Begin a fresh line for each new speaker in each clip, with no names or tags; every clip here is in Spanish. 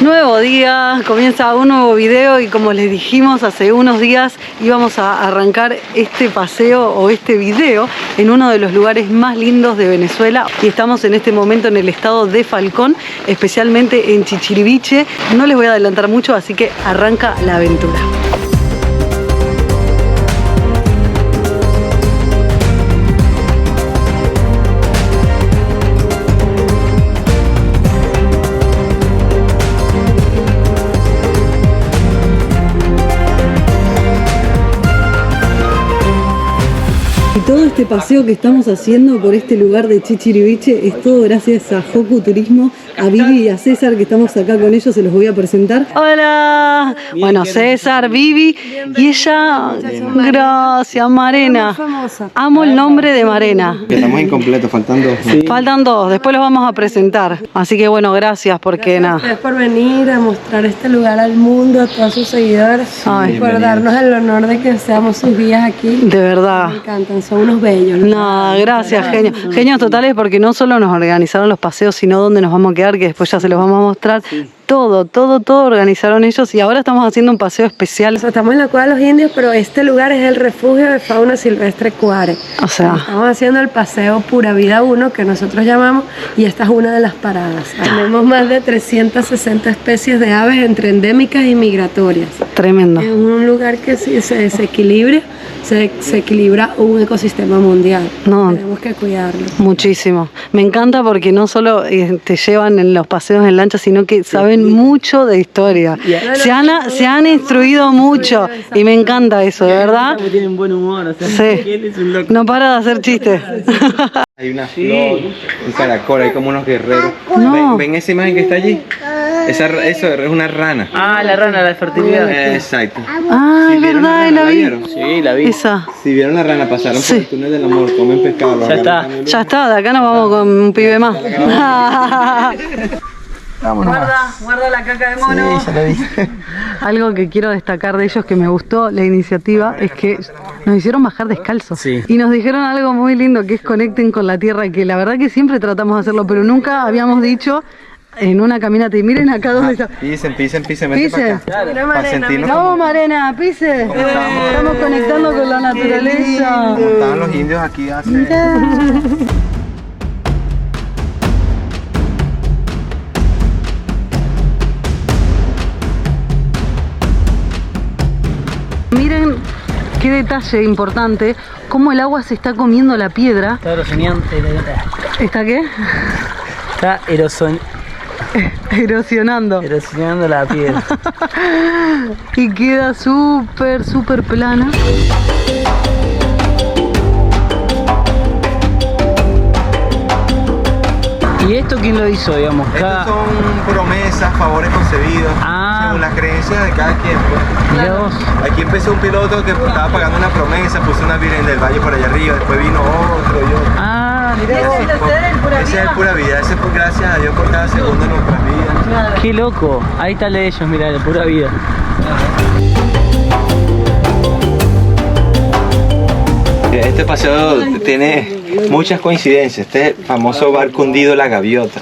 Nuevo día, comienza un nuevo video y como les dijimos hace unos días íbamos a arrancar este paseo o este video en uno de los lugares más lindos de Venezuela y estamos en este momento en el estado de Falcón, especialmente en Chichiriviche. No les voy a adelantar mucho, así que arranca la aventura. Y todo este paseo que estamos haciendo por este lugar de Chichiriviche es todo gracias a Joku Turismo, a Vivi y a César, que estamos acá con ellos, se los voy a presentar. ¡Hola! Bueno, César, Vivi y ella, gracias, Marena. Amo el nombre de Marena.
Estamos incompletos, faltan dos.
Sí. Faltan dos, después los vamos a presentar. Así que bueno, gracias porque
gracias a ustedes por venir a mostrar este lugar al mundo, a todos sus seguidores.
Ay,
por darnos el honor de que seamos sus guías aquí.
De verdad.
Me encantan, son unos bellos.
No, gracias, genio. Genios totales porque no solo nos organizaron los paseos, sino dónde nos vamos a quedar, que después ya se los vamos a mostrar. Sí. Todo organizaron ellos y ahora estamos haciendo un paseo especial.
O sea, estamos en la Cueva de los Indios, pero este lugar es el refugio de fauna silvestre Cuare.
O sea,
estamos haciendo el paseo Pura Vida 1, que nosotros llamamos, y esta es una de las paradas. Tenemos más de 360 especies de aves entre endémicas y migratorias.
Tremendo.
Es un lugar que se desequilibra, se equilibra un ecosistema mundial. No, tenemos que cuidarlo.
Muchísimo. Me encanta porque no solo te llevan en los paseos en lancha, sino que saben mucho de historia. Se han instruido mucho y me encanta eso, de verdad.
Tienen buen humor, o sea,
sí. No para de hacer chistes.
Hay una flor, un caracol, hay como unos guerreros.
No.
¿Ven esa imagen que está allí? Eso es una rana.
Ah, la rana, la fertilidad.
Exacto.
Ah, es verdad, la vi.
Sí, la vi.
Esa.
Si vieron la rana, pasaron por el túnel del amor, comen pescado.
Ya está,
de acá nos vamos con un pibe más.
Guarda la caca de mono.
Sí, ya la vi.
Algo que quiero destacar de ellos que me gustó la iniciativa es que nos hicieron bajar descalzos.
Sí.
Y nos dijeron algo muy lindo que es conecten con la tierra, que la verdad que siempre tratamos de hacerlo, pero nunca habíamos dicho en una caminata. Y miren acá donde está.
Pisen, vente para acá.
Pise. Vamos, Marena, pise. Estamos conectando con la naturaleza.
Como estaban los indios aquí hace...
Miren qué detalle importante, cómo el agua se está comiendo la piedra.
Está erosionando.
¿Está qué?
Está
erosionando.
Erosionando la piedra.
Y queda súper plana.
¿Y esto quién lo hizo, digamos?
Estos son promesas, favores concebidos, según las creencias de cada quien.
Mirá vos.
Aquí empezó un piloto que estaba pagando una promesa, puso una Virgen del Valle por allá arriba, después vino otro y otro.
Ah, mirá vos.
Ese es el Pura Vida, ese es gracias a Dios por cada segundo de nuestras vidas.
Claro. Qué loco. Ahí está el de ellos, mirá, de Pura Vida.
Este paseo tiene muchas coincidencias. Este es el famoso barco hundido La Gaviota.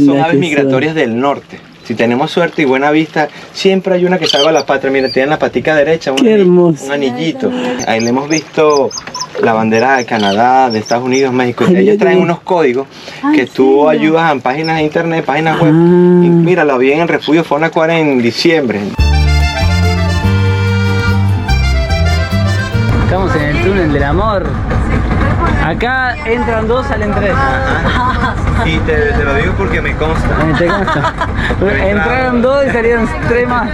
Son aves migratorias del norte. Si tenemos suerte y buena vista, siempre hay una que salva la patria. Mira, tiene en la patica derecha un anillito. Ahí le hemos visto la bandera de Canadá, de Estados Unidos, México. Ellos traen unos códigos que tú ayudas en páginas de internet, páginas web. Y mira, lo vi en el refugio Fauna Cuare en diciembre.
Estamos en el túnel del amor. Acá entran dos, salen tres.
Y te lo digo porque me consta.
¿Te consta? Entraron dos y salieron tres más.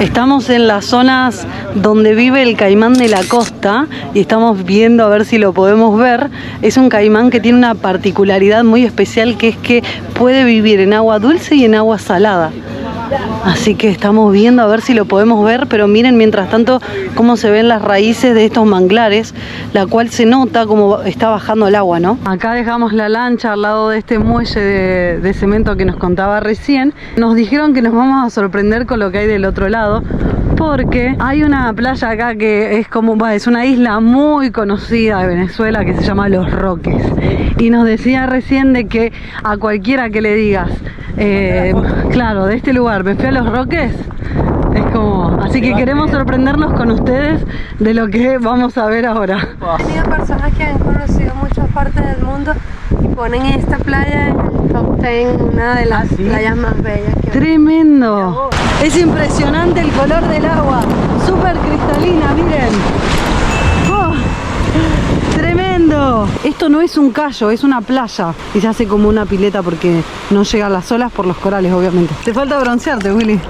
Estamos en las zonas donde vive el caimán de la costa y estamos viendo a ver si lo podemos ver. Es un caimán que tiene una particularidad muy especial, que es que puede vivir en agua dulce y en agua salada. Así que estamos viendo a ver si lo podemos ver, pero miren mientras tanto cómo se ven las raíces de estos manglares, la cual se nota como está bajando el agua, ¿no? Acá dejamos la lancha al lado de este muelle de cemento que nos contaba recién. Nos dijeron que nos vamos a sorprender con lo que hay del otro lado, porque hay una playa acá que es como, bueno, es una isla muy conocida de Venezuela que se llama Los Roques. Y nos decía recién de que a cualquiera que le digas, claro, de este lugar, me fui a Los Roques, es como, así que queremos sorprendernos con ustedes de lo que vamos a ver ahora.
He tenido personas que han conocido muchas partes del mundo y ponen esta playa en el top 10, una de las playas más bellas que
Tremendo. Es impresionante el color del agua, súper cristalina, miren. Oh, tremendo. Esto no es un callo, es una playa y se hace como una pileta porque no llegan las olas por los corales, obviamente. Te falta broncearte, Willy.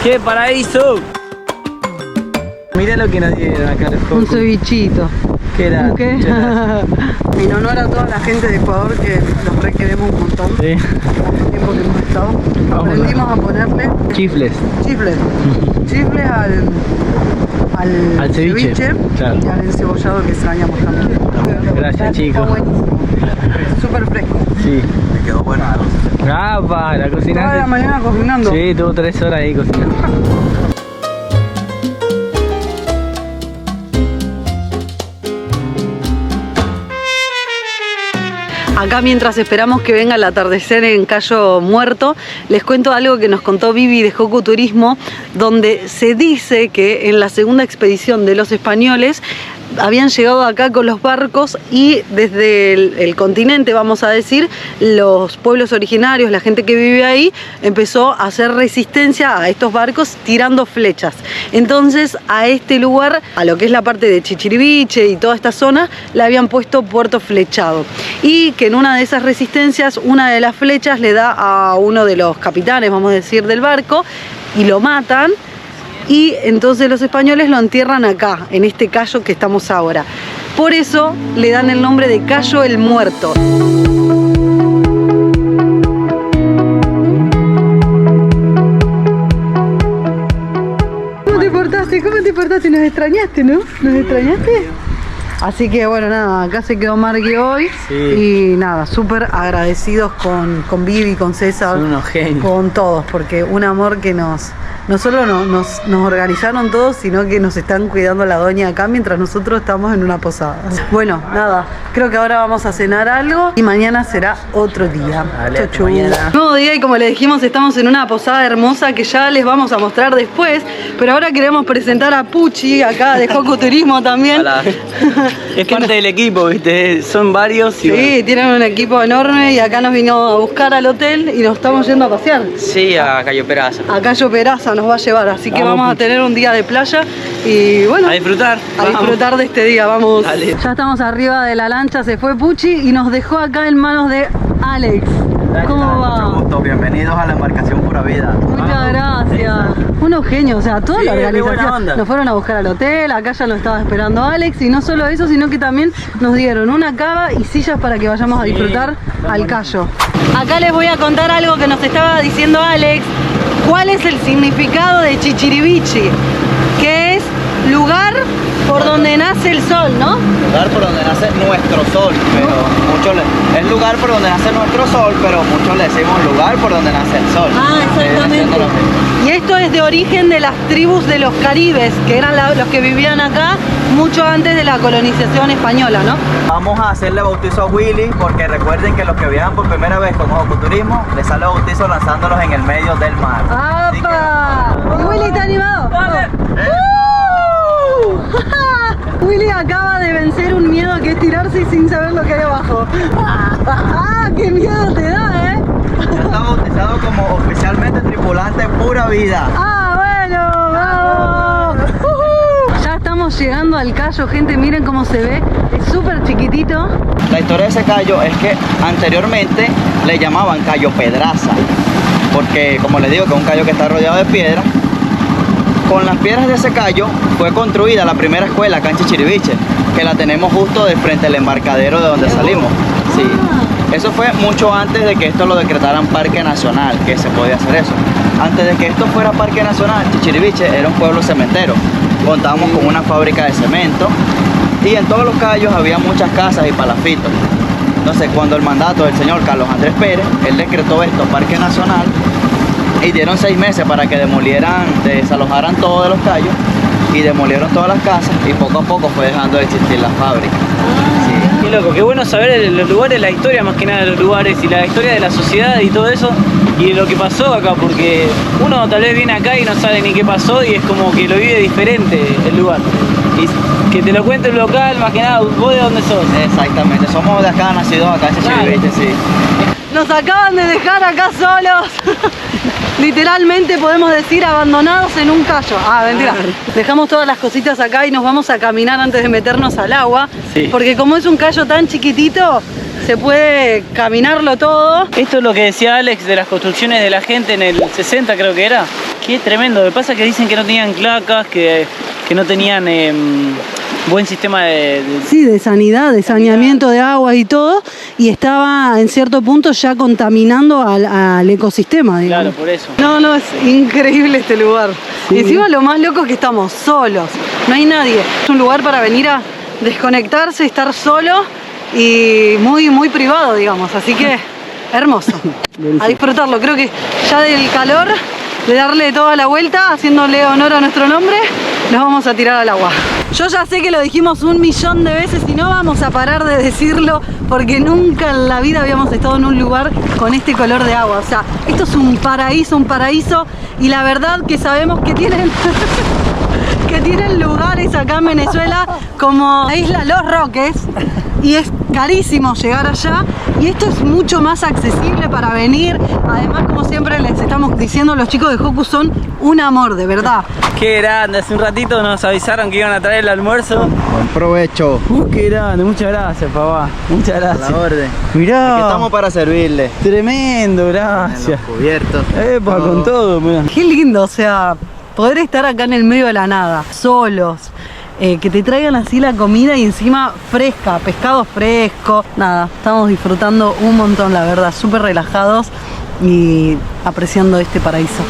¡Qué paraíso! Mira lo que nos dieron acá los
Un
cocos.
cevichito.
¿Qué era?
¿Qué? En honor a toda la gente de Ecuador que los requeremos un montón.
Sí.
Tanto tiempo que hemos estado. Aprendimos a ponerle
Chifles.
chifles. Chifles al
ceviche, claro.
Y al encebollado que extrañamos también.
Gracias, chicos.
Está buenísimo. Súper fresco.
Sí.
Me quedó bueno.
Ah, pa, la
Toda
cocinaste.
la mañana cocinando.
Sí, tuvo 3 horas ahí cocinando.
Acá mientras esperamos que venga el atardecer en Cayo Muerto, les cuento algo que nos contó Vivi de Joco Turismo, donde se dice que en la segunda expedición de los españoles habían llegado acá con los barcos y desde el continente, vamos a decir, los pueblos originarios, la gente que vive ahí, empezó a hacer resistencia a estos barcos tirando flechas. Entonces a este lugar, a lo que es la parte de Chichiriviche y toda esta zona, le habían puesto Puerto Flechado. Y que en una de esas resistencias, una de las flechas le da a uno de los capitanes, vamos a decir, del barco, y lo matan. Y entonces los españoles lo entierran acá, en este callo que estamos ahora. Por eso le dan el nombre de Cayo el Muerto. ¿Cómo te portaste? ¿Cómo te portaste? Nos extrañaste, ¿no? ¿Nos extrañaste? Así que bueno, nada, acá se quedó Margui hoy.
Sí.
Y nada, súper agradecidos con Vivi, con César,
Son unos genios.
con todos, porque un amor que no solo nos organizaron todos, sino que nos están cuidando la doña acá mientras nosotros estamos en una posada. Bueno, nada, creo que ahora vamos a cenar algo y mañana será otro día.
Dale,
Chau, chau.
mañana.
Nuevo día y como les dijimos, estamos en una posada hermosa que ya les vamos a mostrar después, pero ahora queremos presentar a Puchi acá de Joco Turismo también.
Hola. Es parte del equipo, ¿viste? Son varios y
Sí, tienen un equipo enorme y acá nos vino a buscar al hotel y nos estamos yendo a pasear.
Sí, a Cayo Peraza.
A Cayo Peraza nos va a llevar, así que vamos a tener un día de playa y bueno,
a disfrutar.
a disfrutar de este día, vamos.
Dale.
Ya estamos arriba de la lancha, se fue Puchi y nos dejó acá en manos de Alex. ¿Cómo va?
Mucho gusto, bienvenidos a la embarcación Pura Vida.
Muchas gracias. Unos genios, o sea, toda
Sí,
la
muy buena
organización.
onda.
Nos fueron a buscar al hotel, acá ya nos estaba esperando Alex y no solo eso, sino que también nos dieron una cava y sillas para que vayamos a disfrutar al Cayo. Acá les voy a contar algo que nos estaba diciendo Alex. ¿Cuál es el significado de Chichiriviche? Que es lugar por donde nace el sol, ¿no?
Lugar por donde nace nuestro sol, pero es lugar por donde nace nuestro sol, pero muchos le decimos lugar por donde nace el sol.
Ah, exactamente. Y esto es de origen de las tribus de los caribes, que eran los que vivían acá mucho antes de la colonización española, ¿no?
Vamos a hacerle bautizo a Willy, porque recuerden que los que viajan por primera vez con Jocoturismo, les sale bautizo lanzándolos en el medio del mar. Así que-
¡Apa! ¿Y Willy está animado? Willy acaba de vencer un miedo que es tirarse sin saber lo que hay abajo. ¡Ah! ¡Qué miedo te da, eh!
Ya está bautizado como oficialmente tripulante Pura Vida.
¡Ah, bueno! ¡Vamos! Ya estamos llegando al Cayo, gente, miren cómo se ve. Es súper chiquitito.
La historia de ese callo es que anteriormente le llamaban Cayo Pedraza, porque como les digo que es un callo que está rodeado de piedras. Con las piedras de ese callo fue construida la primera escuela acá en Chichiriviche, que la tenemos justo de frente al embarcadero de donde salimos. Sí. Eso fue mucho antes de que esto lo decretaran Parque Nacional, que se podía hacer eso. Antes de que esto fuera Parque Nacional, Chichiriviche era un pueblo cementero. Contábamos con una fábrica de cemento y en todos los callos había muchas casas y palafitos. Entonces, cuando el mandato del señor Carlos Andrés Pérez, él decretó esto, Parque Nacional, y dieron 6 meses para que desalojaran todo de Los Cayos, y demolieron todas las casas, y poco a poco fue dejando de existir la fábrica. Sí.
Qué loco, qué bueno saber los lugares, la historia más que nada de los lugares, y la historia de la sociedad y todo eso, y lo que pasó acá, porque uno tal vez viene acá y no sabe ni qué pasó, y es como que lo vive diferente el lugar. Y que te lo cuente el local, más que nada, ¿vos de dónde sos?
Exactamente, somos de acá, nacidos acá en Chachivite, sí.
Nos acaban de dejar acá solos. Literalmente podemos decir abandonados en un callo. Ah, mentira. Dejamos todas las cositas acá y nos vamos a caminar antes de meternos al agua.
Sí.
Porque como es un callo tan chiquitito, se puede caminarlo todo.
Esto es lo que decía Alex de las construcciones de la gente en el 60, creo que era. Qué tremendo. Lo que pasa es que dicen que no tenían placas, que no tenían buen sistema
Sí, de sanidad, de saneamiento de agua y todo. Y estaba en cierto punto ya contaminando al ecosistema, digamos.
Claro, por eso.
No, es increíble este lugar.
Sí.
Y encima lo más loco es que estamos solos. No hay nadie. Es un lugar para venir a desconectarse, estar solo y muy, muy privado, digamos. Así que hermoso. A disfrutarlo. Creo que ya del calor, de darle toda la vuelta, haciéndole honor a nuestro nombre, nos vamos a tirar al agua. Yo ya sé que lo dijimos 1.000.000 de veces y no vamos a parar de decirlo porque nunca en la vida habíamos estado en un lugar con este color de agua. O sea, esto es un paraíso y la verdad que sabemos que tienen que tienen lugares acá en Venezuela como la isla Los Roques y es carísimo llegar allá y esto es mucho más accesible para venir. Además, como siempre les estamos diciendo, los chicos de Hoku son un amor, de verdad.
Qué grande, hace un ratito nos avisaron que iban a traer el almuerzo.
Buen provecho.
Qué grande, muchas gracias, papá. Muchas gracias.
A la orden.
Mirá.
Aquí estamos para servirle.
Tremendo,
En
gracias.
los cubiertos.
Epa, con todo, mirá.
Qué lindo, o sea, poder estar acá en el medio de la nada, solos, que te traigan así la comida y encima fresca, pescado fresco. Nada, estamos disfrutando un montón, la verdad, súper relajados y apreciando este paraíso.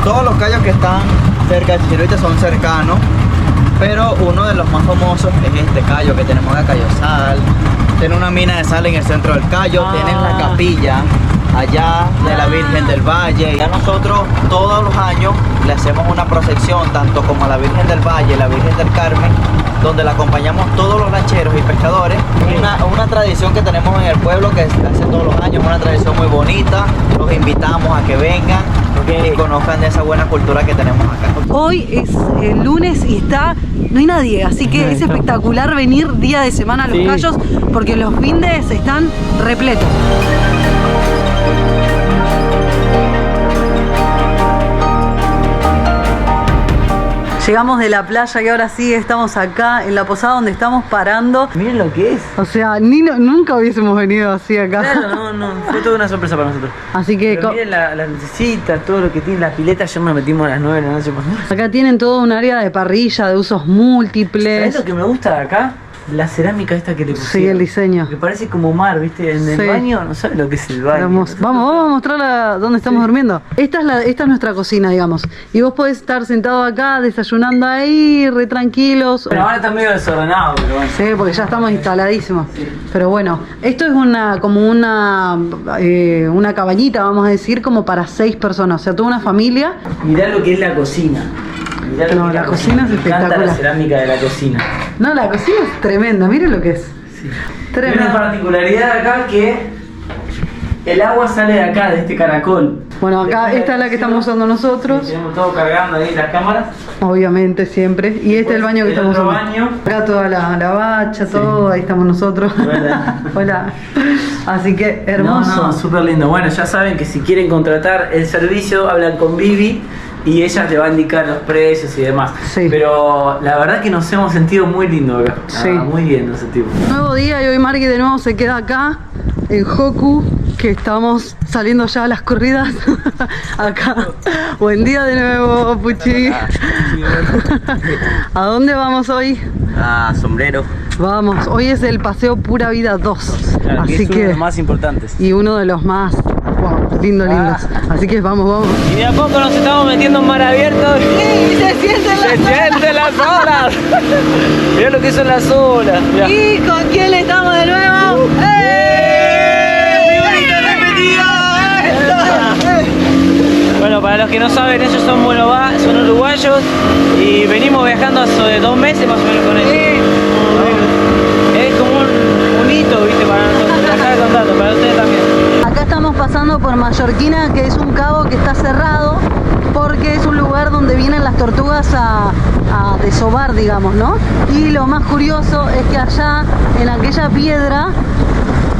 Todos los cayos que están cerca de Chachivite son cercanos, pero uno de los más famosos es este cayo que tenemos acá, Cayo Sal. Tiene una mina de sal en el centro del cayo, tienen la capilla allá de la Virgen del Valle. Ya nosotros todos los años le hacemos una procesión, tanto como a la Virgen del Valle, la Virgen del Carmen, donde la acompañamos todos los rancheros y pescadores. Una tradición que tenemos en el pueblo que se hace todos los años, una tradición muy bonita. Los invitamos a que vengan y conozcan de esa buena cultura que tenemos acá.
Hoy es el lunes y no hay nadie, así que es espectacular venir día de semana a Los Cayos porque los findes están repletos. Llegamos de la playa y ahora sí estamos acá en la posada donde estamos parando.
Miren lo que es.
O sea, nunca hubiésemos venido así acá.
Claro, no, fue toda una sorpresa para nosotros.
Así que
Pero miren las lucecitas, todo lo que tiene la pileta. Ayer nos metimos a las 9 de la noche.
acá tienen todo un área de parrilla, de usos múltiples.
¿Sabes lo que me gusta de acá? La cerámica esta que le pusieron.
Sí, el diseño.
Que parece como mar, ¿viste? En el baño, no sabes lo que es el baño.
Vamos a mostrarla dónde estamos durmiendo. Esta es nuestra cocina, digamos. Y vos podés estar sentado acá, desayunando ahí, re tranquilos.
Pero ahora está medio desordenado, pero bueno.
Sí, porque ya estamos instaladísimos. Pero bueno, esto es como una cabañita, vamos a decir, como para 6 personas. O sea, toda una familia.
Mirá lo que es la cocina. Mirá lo que
La cocina es
me encanta
espectacular.
la cerámica de la cocina.
No, la cocina es tremenda, miren lo que es.
Sí.
Tremenda.
Tiene una particularidad acá que el agua sale de acá, de este caracol.
Bueno, acá esta es la que estamos usando nosotros.
Sí, tenemos todo cargando ahí las cámaras.
Obviamente, siempre. Y este es el baño que estamos usando.
Baño.
Acá toda la bacha, todo, ahí estamos nosotros.
Hola.
Hola. Así que hermoso.
No, súper lindo. Bueno, ya saben que si quieren contratar el servicio, hablan con Vivi y ella te va a indicar los precios y demás.
Sí.
Pero la verdad que nos hemos sentido muy lindo acá.
Sí.
Muy bien nos sentimos.
Nuevo día y hoy Margui de nuevo se queda acá en Hoku, que estamos saliendo ya a las corridas. Acá. Buen día de nuevo, Puchi. ¿A dónde vamos hoy?
Ah, sombrero.
Vamos, hoy es el paseo Pura Vida 2.
Claro,
así
es uno de los más importantes.
Y uno de los más, wow, lindo, lindo. Así que vamos.
Y de a poco nos estamos metiendo en mar abierto.
¡Y se
sienten las olas! Mirá lo que son las olas. Mirá.
¿Y con quién estamos de nuevo?
Bueno, para los que no saben, ellos son son uruguayos y venimos viajando hace 2 meses más o menos con ellos. Es como un hito, ¿viste? Para nosotros, te acabo contando, para ustedes también.
Acá estamos pasando por Mallorquina, que es un cabo que está cerrado porque es un lugar donde vienen las tortugas a desovar, digamos, ¿no? Y lo más curioso es que allá, en aquella piedra,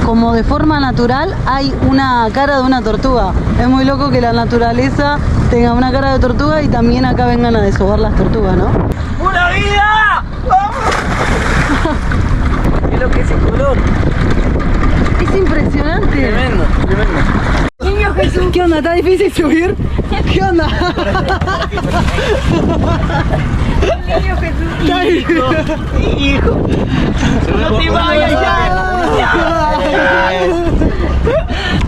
como de forma natural, hay una cara de una tortuga. Es muy loco que la naturaleza tenga una cara de tortuga y también acá vengan a desovar las tortugas, ¿no?
¡Una vida! Es lo que es el color.
Es impresionante.
Tremendo.
Niño Jesús. ¿Qué onda? ¿Está difícil subir? ¿Qué onda? Niño Jesús.
Hijo. No te vayas ya.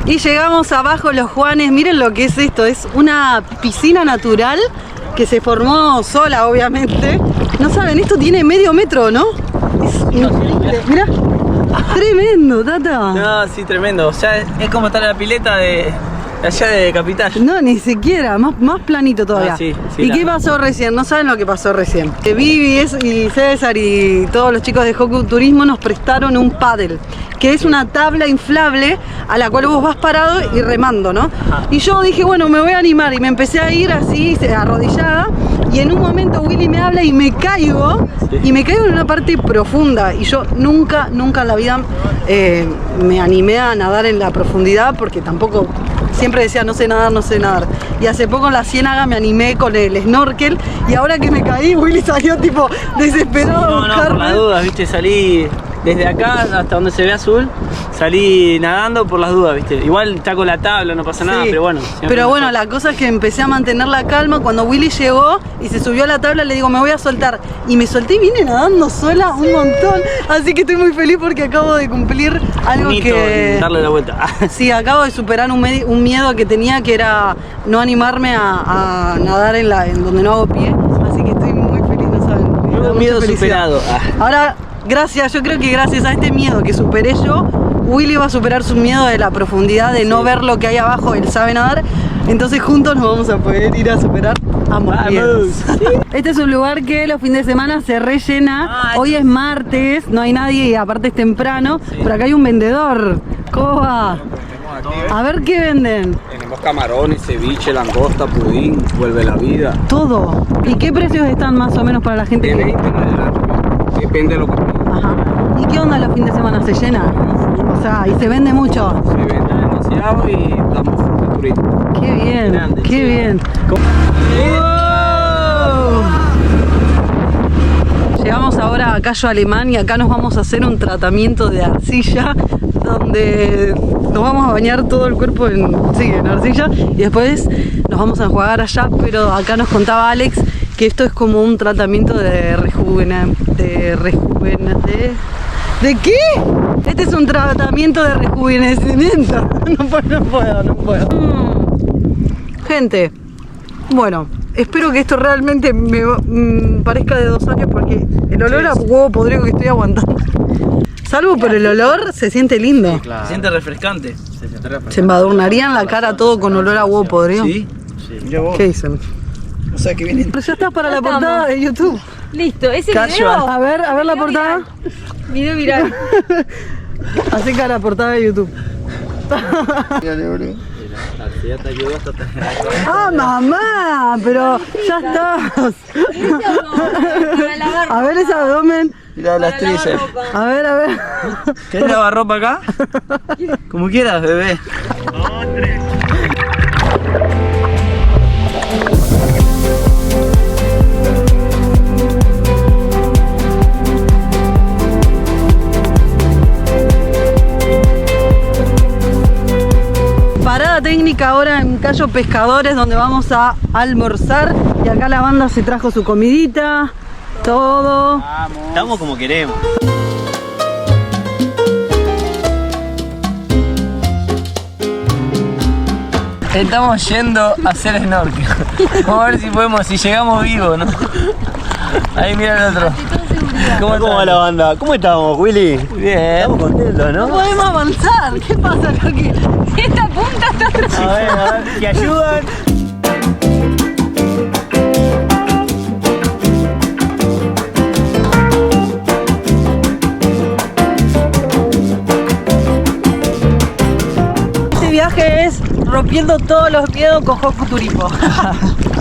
Y llegamos abajo Los Juanes. Miren lo que es esto. Es una piscina natural que se formó sola, obviamente. No saben, esto tiene medio metro, ¿no? Es increíble. Mirá. Tremendo, Tata.
No, sí, tremendo. O sea, es como estar en la pileta de allá de Capital.
No, ni siquiera, más planito todavía.
Ah, sí,
¿Y qué pasó recién? No saben lo que pasó recién. Vivi y César y todos los chicos de Hoku Turismo nos prestaron un paddle, que es una tabla inflable a la cual vos vas parado y remando, ¿no?
Ajá.
Y yo dije, bueno, me voy a animar y me empecé a ir así, arrodillada, y en un momento Willy me habla y me caigo, y me caigo en una parte profunda, y yo nunca en la vida me animé a nadar en la profundidad, porque tampoco, siempre decía no sé nadar, y hace poco en la Ciénaga me animé con el snorkel, y ahora que me caí, Willy salió tipo desesperado a
No,
buscarme.
por las dudas, viste, salí desde acá hasta donde se ve azul, salí nadando por las dudas, viste. Igual está con la tabla, no pasa nada,
Sí,
pero bueno.
pero bueno, la cosa es que empecé a mantener la calma. Cuando Willy llegó y se subió a la tabla, le digo, me voy a soltar. Y me solté y vine nadando sola un montón. Así que estoy muy feliz porque acabo de cumplir algo
Un hito
que...
en darle la vuelta.
Sí, acabo de superar un miedo que tenía, que era no animarme a nadar en donde no hago pie. Así que estoy muy feliz, no saben. Me da
Nuevo
mucha
miedo
felicidad.
superado.
Ahora, yo creo que gracias a este miedo que superé yo, Willy va a superar su miedo de la profundidad, de no ver lo que hay abajo. Él sabe nadar, entonces juntos nos vamos a poder ir a superar ambos miedos. Este es un lugar que los fines de semana se rellena. Hoy es martes, no hay nadie y aparte es temprano, pero acá hay un vendedor. ¿Cómo va? A ver qué venden.
Tenemos camarones, ceviche, langosta, pudín, vuelve la vida.
Todo. ¿Y qué precios están más o menos para la gente
De
que...
20 en adelante. Depende de lo que pida.
Ajá. ¿Y qué onda los fines de semana? ¿Se llena? O sea, y se vende mucho.
Se vende demasiado y damos fruto turismo.
Qué bien,
Grande,
qué
sí.
bien. Llegamos ahora a Cayo Alemán y acá nos vamos a hacer un tratamiento de arcilla donde nos vamos a bañar todo el cuerpo en arcilla y después nos vamos a enjuagar allá, pero acá nos contaba Alex que esto es como un tratamiento de ¿de qué? Este es un tratamiento de rejuvenecimiento. No puedo. Gente, bueno, espero que esto realmente me parezca de 2 años porque el olor a huevo podrido que estoy aguantando. Salvo por el olor, se siente lindo.
Se siente refrescante.
¿Se embadurnarían la cara todo con olor a huevo podrido?
Sí.
¿Qué dicen?
O sea que viene.
Pero ya estás para la portada de YouTube.
Listo, ese
Casual.
A ver la portada.
video viral.
Así que a la portada de YouTube.
Ya te ayudó hasta
¡Ah, mamá! Pero ya estás. A ver ese abdomen.
Mira las tríceps.
A ver.
¿Querés lavar ropa acá? Como quieras, bebé.
Parada técnica ahora en Cayo Pescadores, donde vamos a almorzar. Y acá la banda se trajo su comidita, todo.
Estamos como queremos. Estamos yendo a hacer snorkel. Vamos a ver si llegamos vivos, ¿no? Ahí mira el otro.
¿Cómo va la banda? ¿Cómo estamos, Willy?
Bien.
Estamos contentos, ¿no?
No podemos avanzar. ¿Qué pasa, Rocky?
Esta punta está...
A ver, ¿te ayudan?
Este viaje es rompiendo todos los miedos con Hoku Turismo.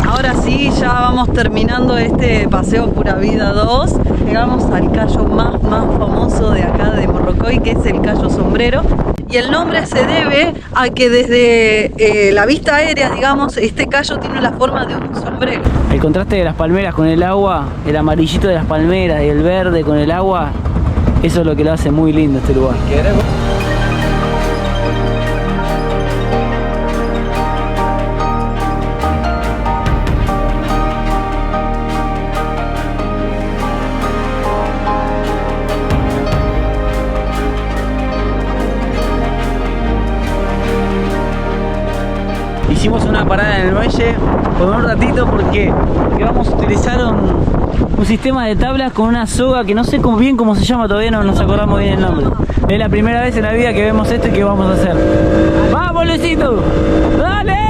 Ahora sí, ya vamos terminando este paseo Pura Vida 2. Llegamos al callo más famoso de acá de Morrocoy, que es el Cayo Sombrero. Y el nombre se debe a que desde la vista aérea, digamos, este callo tiene la forma de un sombrero.
El contraste de las palmeras con el agua, el amarillito de las palmeras y el verde con el agua, eso es lo que lo hace muy lindo este lugar. Hicimos una parada en el muelle por un ratito porque vamos a utilizar un sistema de tablas con una soga que no sé bien cómo se llama, todavía no nos acordamos bien el nombre. Es la primera vez en la vida que vemos esto y que vamos a hacer. ¡Vamos, Luisito! ¡Dale!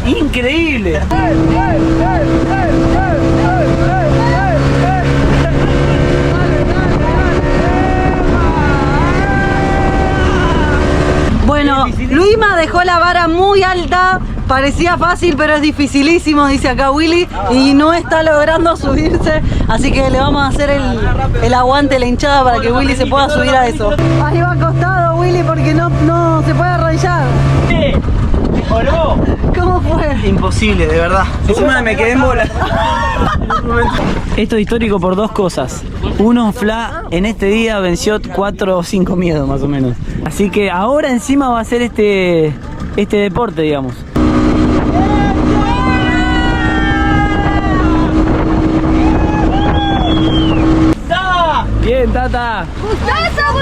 ¡Increíble!
Bueno, Luisma dejó la vara muy alta. Parecía fácil, pero es dificilísimo, dice acá Willy, y no está logrando subirse, así que le vamos a hacer el aguante, la hinchada para que Willy se pueda subir a eso. Ahí va acostado Willy porque no se puede arrodillar. ¿Cómo fue?
Imposible, de verdad. Encima me quedé en bola. Esto es histórico por dos cosas. Uno, Fla en este día venció 4 o 5 miedos más o menos. Así que ahora encima va a ser este deporte, digamos. Bien, Tata.
¡Gustavo!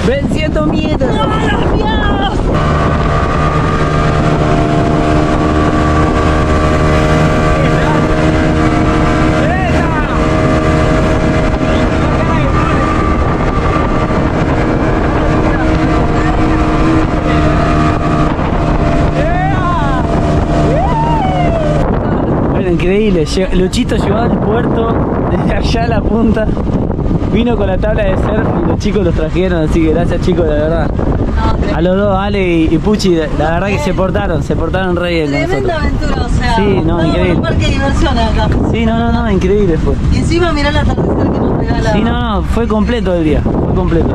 Venciendo miedos. Increíble, Luchito llegó al puerto desde allá a la punta, vino con la tabla de surf y los chicos los trajeron, así que gracias chicos, la verdad. A los dos, Ale y Puchi, la verdad que se portaron re bien.
Tremenda aventura, o sea,
sí, no, increíble.
Un parque de diversiones acá.
Sí, no, increíble fue.
Y encima mirá el atardecer que nos regala.
Sí, no, fue completo el día, fue completo.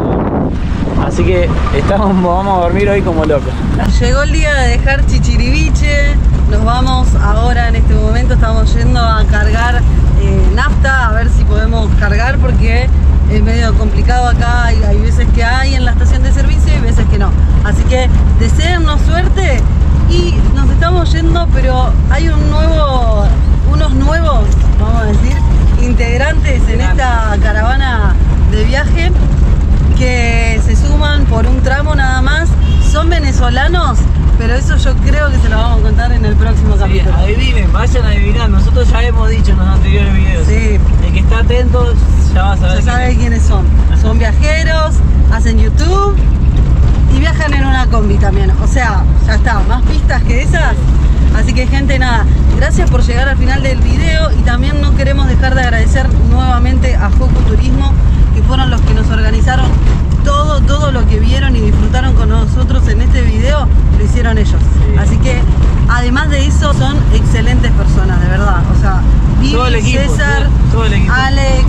Así que vamos a dormir hoy como locos.
Llegó el día de dejar Chichiriviche, nos vamos ahora en este momento, estamos yendo a cargar nafta, a ver si podemos cargar porque es medio complicado acá, hay veces que hay en la estación de servicio y veces que no. Así que deseennos suerte y nos estamos yendo, pero hay unos nuevos, vamos a decir, integrantes en esta caravana de viaje que se suman por un tramo nada más. Son venezolanos, pero eso yo creo que se lo vamos a contar en el próximo capítulo.
Adivinen, vayan a adivinar, nosotros ya hemos dicho en los anteriores videos.
Sí.
El que está atento ya va a saber.
Ya sabe quiénes son. Son viajeros, hacen YouTube y viajan en una combi también. O sea, ya está, más pistas que esas. Así que gente, nada, gracias por llegar al final del video y también no queremos dejar de agradecer nuevamente a Hoku Turismo, que fueron los que nos organizaron todo lo que vieron y disfrutaron con nosotros en este video, lo hicieron ellos. Sí. Así que además de eso son excelentes personas, de verdad. O sea, Vivi, César, todo el equipo. Alex,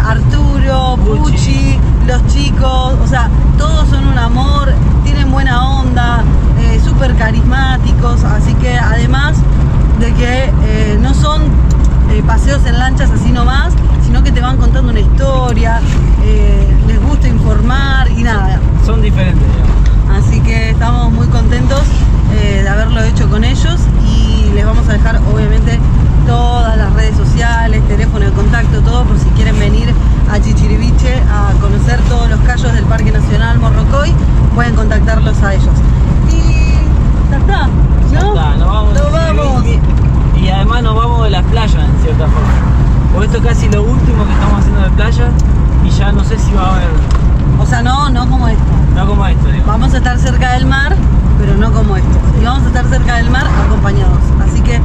Arturo, Puchi, los chicos, o sea, todos son un amor, tienen buena onda, súper carismáticos, así que además de que no son paseos en lanchas así nomás, sino que te van contando una historia, les gusta informar y nada.
Son diferentes.
vamos a dejar obviamente todas las redes sociales, teléfono de contacto, todo por si quieren venir a Chichiriviche a conocer todos los cayos del Parque Nacional Morrocoy, pueden contactarlos a ellos. Y ya está, ¿no?
Ya está, nos vamos.
Nos vamos.
Y además nos vamos de las playas en cierta forma. Porque esto es casi lo último que estamos haciendo de playa y ya no sé si va a haber.
O sea, no como esto.
No como esto, digo.
Vamos a estar cerca del mar, pero no como esto. Y vamos a estar cerca del mar acompañados. Así que